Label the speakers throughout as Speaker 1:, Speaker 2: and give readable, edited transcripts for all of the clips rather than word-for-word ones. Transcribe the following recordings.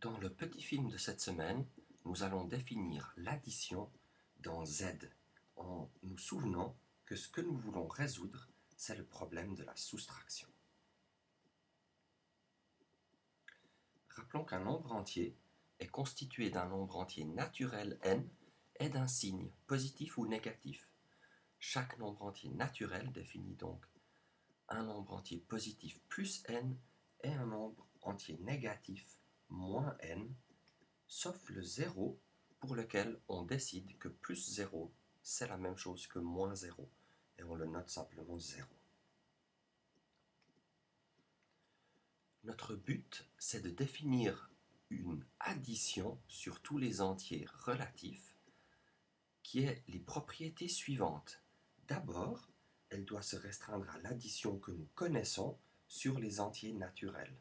Speaker 1: Dans le petit film de cette semaine, nous allons définir l'addition dans Z, en nous souvenant que ce que nous voulons résoudre, c'est le problème de la soustraction. Rappelons qu'un nombre entier est constitué d'un nombre entier naturel n et d'un signe positif ou négatif. Chaque nombre entier naturel définit donc un nombre entier positif plus n et un nombre entier négatif moins n, sauf le 0 pour lequel on décide que plus 0 c'est la même chose que moins 0 et on le note simplement 0. Notre but, c'est de définir une addition sur tous les entiers relatifs qui ait les propriétés suivantes. D'abord, elle doit se restreindre à l'addition que nous connaissons sur les entiers naturels.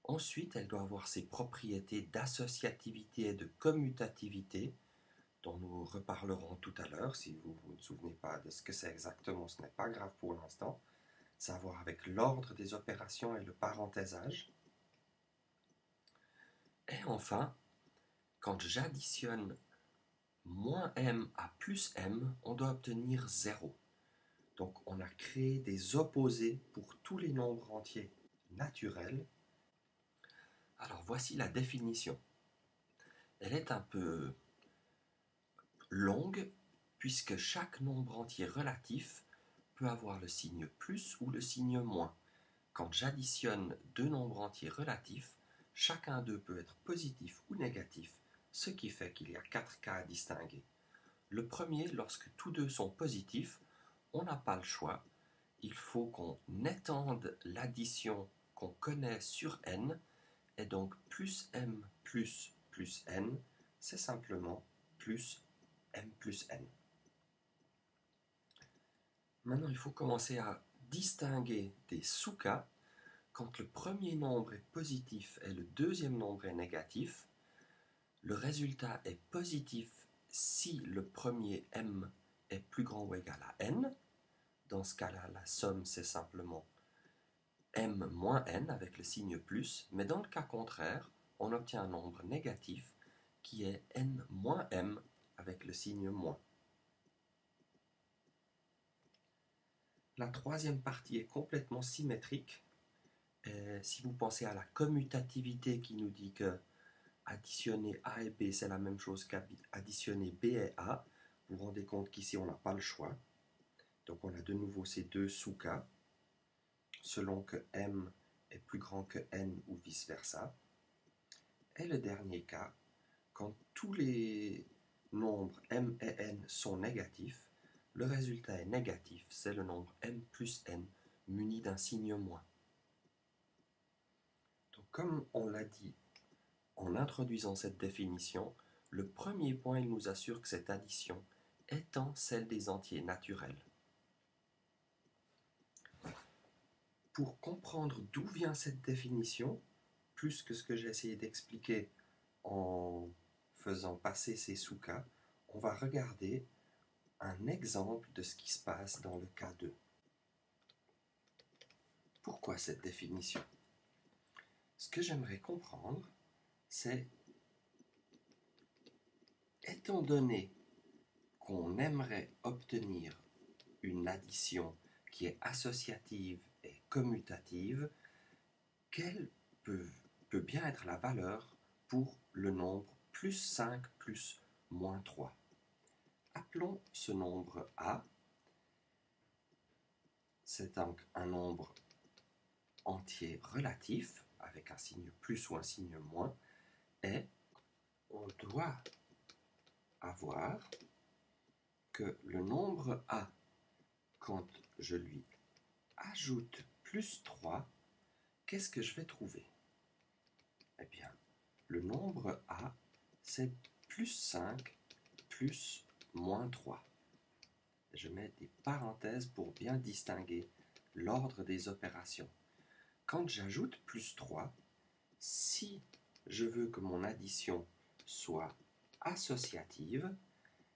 Speaker 1: Ensuite, elle doit avoir ses propriétés d'associativité et de commutativité, dont nous reparlerons tout à l'heure. Si vous ne vous souvenez pas de ce que c'est exactement, ce n'est pas grave pour l'instant. Ça a à voir avec l'ordre des opérations et le parenthésage. Et enfin, quand j'additionne moins m à plus m, on doit obtenir 0. Donc on a créé des opposés pour tous les nombres entiers naturels. Alors voici la définition. Elle est un peu longue puisque chaque nombre entier relatif peut avoir le signe plus ou le signe moins. Quand j'additionne deux nombres entiers relatifs, chacun d'eux peut être positif ou négatif, ce qui fait qu'il y a 4 cas à distinguer. Le premier, lorsque tous deux sont positifs, on n'a pas le choix. Il faut qu'on étende l'addition qu'on connaît sur n, et donc plus m plus n, c'est simplement plus m plus n. Maintenant, il faut commencer à distinguer des sous-cas. Quand le premier nombre est positif et le deuxième nombre est négatif, le résultat est positif si le premier m est plus grand ou égal à n. Dans ce cas-là, la somme, c'est simplement m moins n avec le signe plus, mais dans le cas contraire, on obtient un nombre négatif qui est n moins m avec le signe moins. La troisième partie est complètement symétrique. Et si vous pensez à la commutativité qui nous dit que additionner A et B c'est la même chose qu'additionner B et A, vous vous rendez compte qu'ici on n'a pas le choix. Donc on a de nouveau ces deux sous-cas, selon que m est plus grand que n ou vice-versa. Et le dernier cas, quand tous les nombres m et n sont négatifs, le résultat est négatif, c'est le nombre m plus n muni d'un signe moins. Donc comme on l'a dit en introduisant cette définition, le premier point il nous assure que cette addition étant celle des entiers naturels. Pour comprendre d'où vient cette définition, plus que ce que j'ai essayé d'expliquer en faisant passer ces sous-cas, on va regarder un exemple de ce qui se passe dans le cas 2. Pourquoi cette définition? Ce que j'aimerais comprendre, c'est, étant donné qu'on aimerait obtenir une addition qui est associative et commutative, quelle peut bien être la valeur pour le nombre plus 5 plus moins 3? Appelons ce nombre A. C'est donc un nombre entier relatif, avec un signe plus ou un signe moins, et on doit avoir que le nombre A, quand je lui ajoute plus 3, qu'est-ce que je vais trouver? Eh bien, le nombre A, c'est plus 5 plus moins 3. Je mets des parenthèses pour bien distinguer l'ordre des opérations. Quand j'ajoute plus 3, si je veux que mon addition soit associative,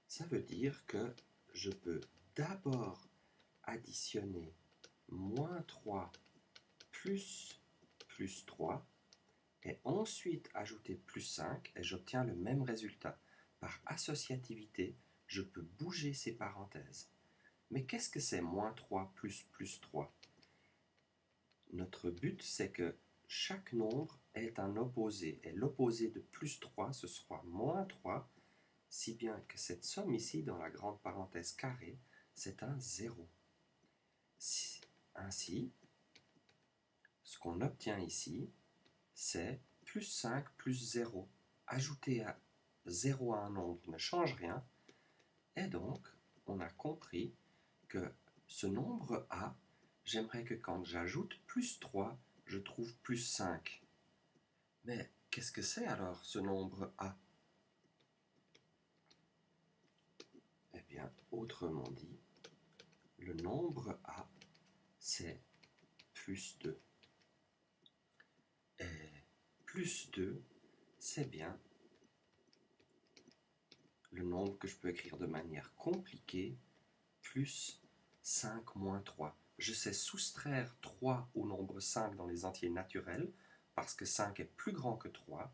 Speaker 1: ça veut dire que je peux d'abord additionner moins 3 plus 3 et ensuite ajouter plus 5 et j'obtiens le même résultat. Par associativité, je peux bouger ces parenthèses. Mais qu'est-ce que c'est moins 3 plus plus 3? Notre but, c'est que chaque nombre est un opposé. Et l'opposé de plus 3, ce sera moins 3, si bien que cette somme ici, dans la grande parenthèse carrée, c'est un 0. Ainsi, ce qu'on obtient ici, c'est plus 5 plus 0. Ajouter à 0 à un nombre ne change rien. Et donc, on a compris que ce nombre A, j'aimerais que quand j'ajoute plus 3, je trouve plus 5. Mais qu'est-ce que c'est alors ce nombre A? Eh bien, autrement dit, le nombre A, c'est plus 2. Et plus 2, c'est bien le nombre que je peux écrire de manière compliquée, plus 5 moins 3. Je sais soustraire 3 au nombre 5 dans les entiers naturels, parce que 5 est plus grand que 3,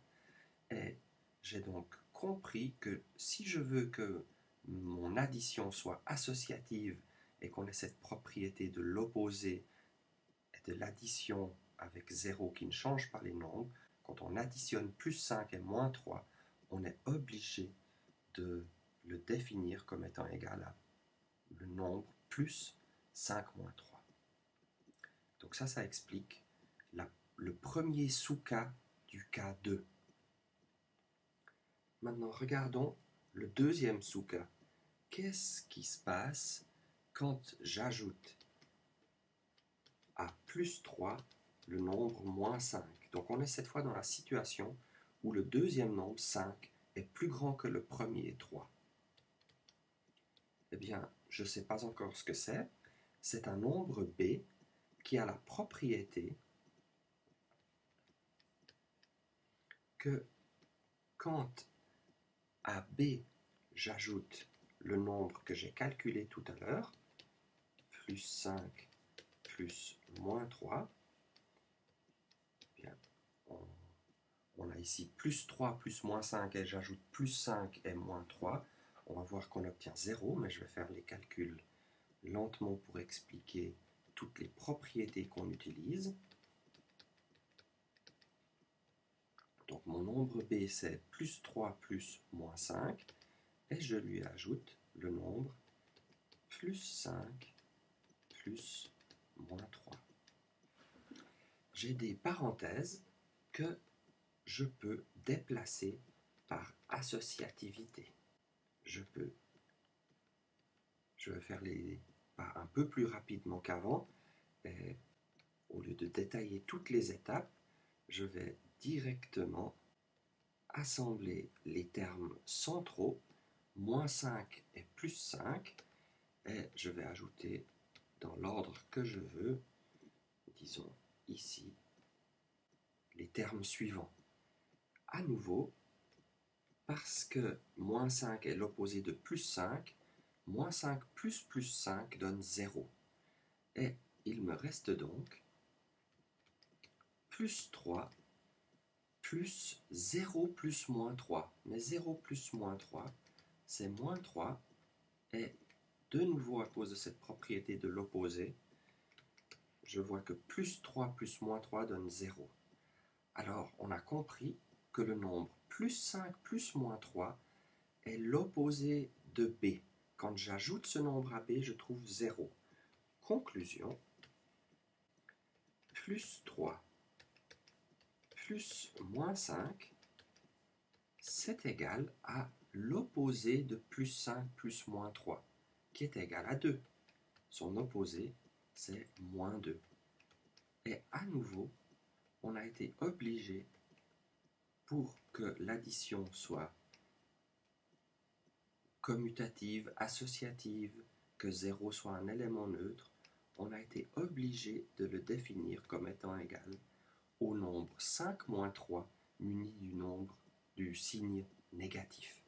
Speaker 1: et j'ai donc compris que si je veux que mon addition soit associative et qu'on ait cette propriété de l'opposé et de l'addition avec 0 qui ne change pas les nombres, quand on additionne plus 5 et moins 3, on est obligé de le définir comme étant égal à le nombre plus 5 moins 3. Donc ça explique le premier sous-cas du cas 2. Maintenant, regardons le deuxième sous-cas. Qu'est-ce qui se passe quand j'ajoute à plus 3 le nombre moins 5? Donc on est cette fois dans la situation où le deuxième nombre, 5, est plus grand que le premier, 3. Eh bien, je ne sais pas encore ce que c'est. C'est un nombre B qui a la propriété que quand à B, j'ajoute le nombre que j'ai calculé tout à l'heure, plus 5 plus moins 3, bien, on a ici plus 3 plus moins 5 et j'ajoute plus 5 et moins 3. On va voir qu'on obtient 0, mais je vais faire les calculs lentement pour expliquer toutes les propriétés qu'on utilise. Donc mon nombre B, c'est plus 3 plus moins 5, et je lui ajoute le nombre plus 5 plus moins 3. J'ai des parenthèses que je peux déplacer par associativité. Je vais faire les pas un peu plus rapidement qu'avant. Au lieu de détailler toutes les étapes, je vais directement assembler les termes centraux, moins 5 et plus 5, et je vais ajouter dans l'ordre que je veux, disons ici, les termes suivants. À nouveau, parce que moins 5 est l'opposé de plus 5, moins 5 plus plus 5 donne 0. Et il me reste donc plus 3 plus 0 plus moins 3. Mais 0 plus moins 3, c'est moins 3. Et de nouveau, à cause de cette propriété de l'opposé, je vois que plus 3 plus moins 3 donne 0. Alors, on a compris que le nombre plus 5 plus moins 3 est l'opposé de B. Quand j'ajoute ce nombre à B, je trouve 0. Conclusion, plus 3 plus moins 5, c'est égal à l'opposé de plus 5 plus moins 3, qui est égal à 2. Son opposé, c'est moins 2. Et à nouveau, on a été obligé, pour que l'addition soit commutative, associative, que 0 soit un élément neutre, on a été obligé de le définir comme étant égal au nombre 5 moins 3 muni du signe négatif.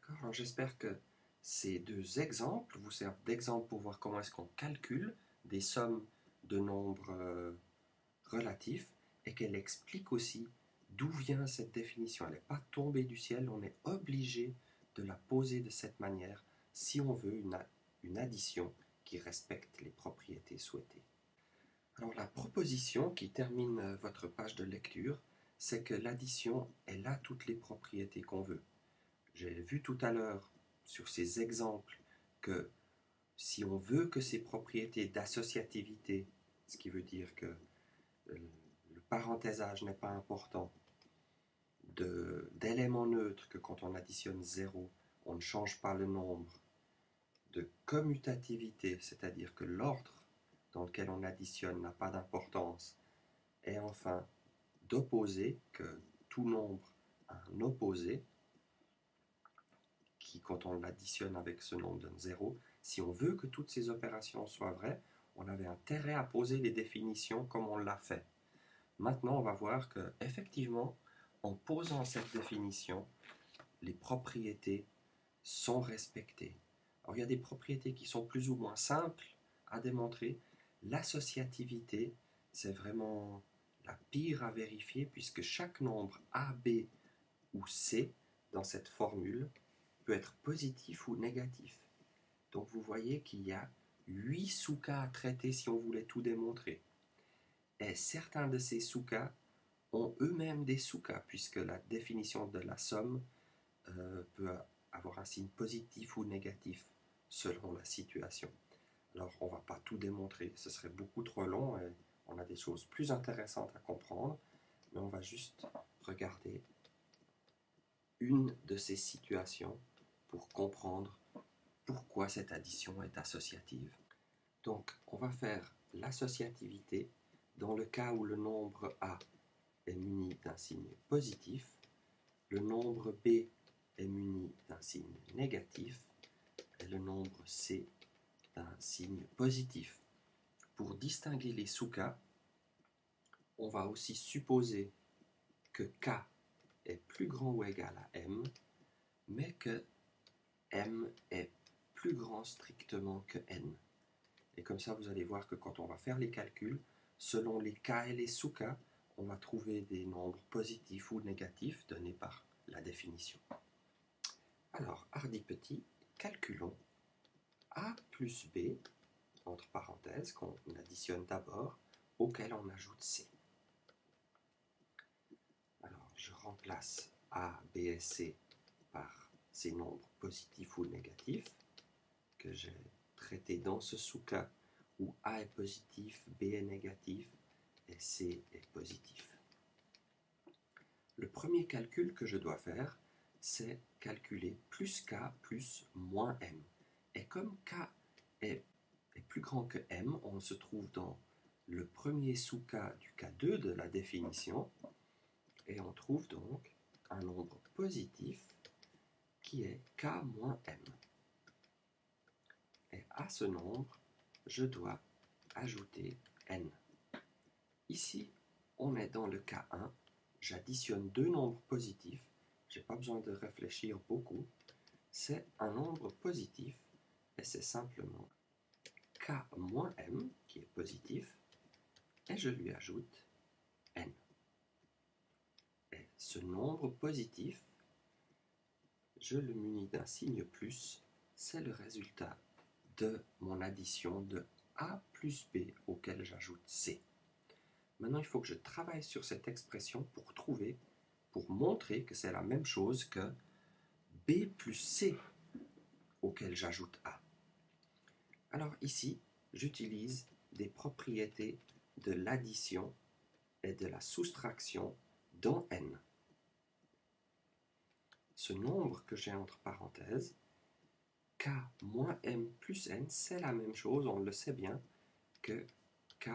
Speaker 1: Alors j'espère que ces deux exemples vous servent d'exemple pour voir comment est-ce qu'on calcule des sommes de nombres relatifs et qu'elle explique aussi d'où vient cette définition. Elle n'est pas tombée du ciel, on est obligé de la poser de cette manière si on veut une addition qui respecte les propriétés souhaitées. Alors la proposition qui termine votre page de lecture, c'est que l'addition, elle a toutes les propriétés qu'on veut. J'ai vu tout à l'heure sur ces exemples que si on veut que ces propriétés d'associativité, ce qui veut dire que le parenthésage n'est pas important, d'éléments neutres, que quand on additionne 0, on ne change pas le nombre, de commutativité, c'est-à-dire que l'ordre dans lequel on additionne n'a pas d'importance, et enfin d'opposé, que tout nombre a un opposé, qui quand on l'additionne avec ce nombre donne 0. Si on veut que toutes ces opérations soient vraies, on avait intérêt à poser les définitions comme on l'a fait. Maintenant, on va voir que effectivement, en posant cette définition, les propriétés sont respectées. Alors, il y a des propriétés qui sont plus ou moins simples à démontrer. L'associativité, c'est vraiment la pire à vérifier puisque chaque nombre A, B ou C dans cette formule peut être positif ou négatif. Donc vous voyez qu'il y a 8 sous-cas à traiter si on voulait tout démontrer. Et certains de ces sous-cas ont eux-mêmes des sous-cas, puisque la définition de la somme peut avoir un signe positif ou négatif selon la situation. Alors on ne va pas tout démontrer, ce serait beaucoup trop long et on a des choses plus intéressantes à comprendre, mais on va juste regarder une de ces situations pour comprendre pourquoi cette addition est associative. Donc on va faire l'associativité dans le cas où le nombre A est muni d'un signe positif, le nombre B est muni d'un signe négatif et le nombre C d'un signe positif. Pour distinguer les sous-cas, on va aussi supposer que K est plus grand ou égal à M, mais que M est plus grand strictement que N. Et comme ça, vous allez voir que quand on va faire les calculs, selon les cas et les sous-cas, on va trouver des nombres positifs ou négatifs donnés par la définition. Alors, hardi petit, calculons A plus B, entre parenthèses, qu'on additionne d'abord, auquel on ajoute C. Alors, je remplace A, B et C par ces nombres positifs ou négatifs que j'ai traités dans ce sous-cas où A est positif, B est négatif et C est positif. Le premier calcul que je dois faire, c'est calculer plus K plus moins M. Et comme K est plus grand que M, on se trouve dans le premier sous-cas du cas 2 de la définition, et on trouve donc un nombre positif qui est K moins M. Et à ce nombre, je dois ajouter N. Ici, on est dans le cas 1, j'additionne deux nombres positifs, je n'ai pas besoin de réfléchir beaucoup, c'est un nombre positif, et c'est simplement K moins M, qui est positif, et je lui ajoute N. Et ce nombre positif, je le munis d'un signe plus, c'est le résultat de mon addition de A plus B auquel j'ajoute C. Maintenant, il faut que je travaille sur cette expression pour montrer que c'est la même chose que B plus C auquel j'ajoute A. Alors ici, j'utilise des propriétés de l'addition et de la soustraction dans N. Ce nombre que j'ai entre parenthèses, K moins M plus N, c'est la même chose, on le sait bien, que K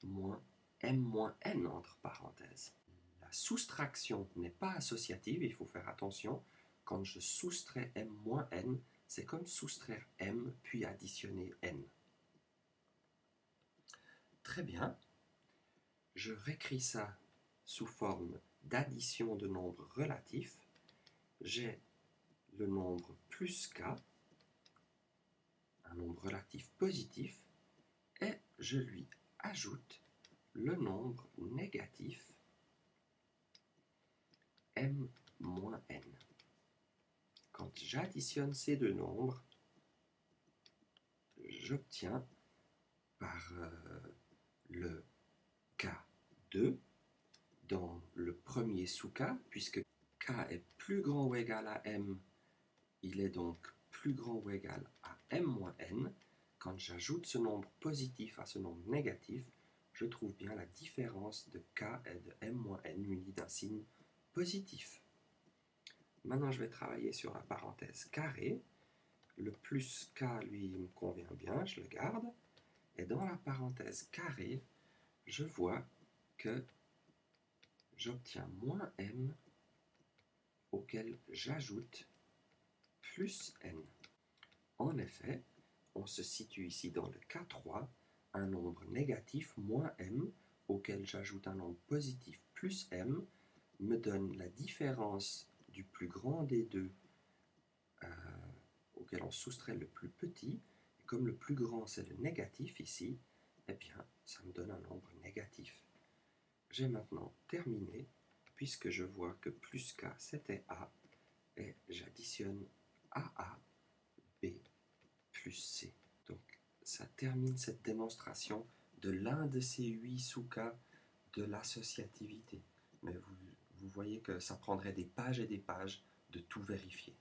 Speaker 1: moins M moins N entre parenthèses. La soustraction n'est pas associative, il faut faire attention. Quand je soustrais M moins N, c'est comme soustraire M puis additionner N. Très bien. Je réécris ça sous forme d'addition de nombres relatifs. J'ai le nombre plus K, un nombre relatif positif, et je lui ajoute le nombre négatif m moins n. Quand j'additionne ces deux nombres, j'obtiens par le K2, dans le premier sous-cas, puisque K est plus grand ou égal à M, il est donc plus grand ou égal à M moins N. Quand j'ajoute ce nombre positif à ce nombre négatif, je trouve bien la différence de K et de M moins N munie d'un signe positif. Maintenant, je vais travailler sur la parenthèse carrée. Le plus K, lui, me convient bien, je le garde. Et dans la parenthèse carrée, je vois que j'obtiens moins M auquel j'ajoute plus N. En effet, on se situe ici dans le K3, un nombre négatif moins M auquel j'ajoute un nombre positif plus M me donne la différence du plus grand des deux auquel on soustrait le plus petit. Et comme le plus grand c'est le négatif ici, eh bien ça me donne un nombre négatif. J'ai maintenant terminé puisque je vois que plus K c'était A et j'additionne AA, B plus C. Donc ça termine cette démonstration de l'un de ces 8 sous-cas de l'associativité. Mais vous voyez que ça prendrait des pages et des pages de tout vérifier.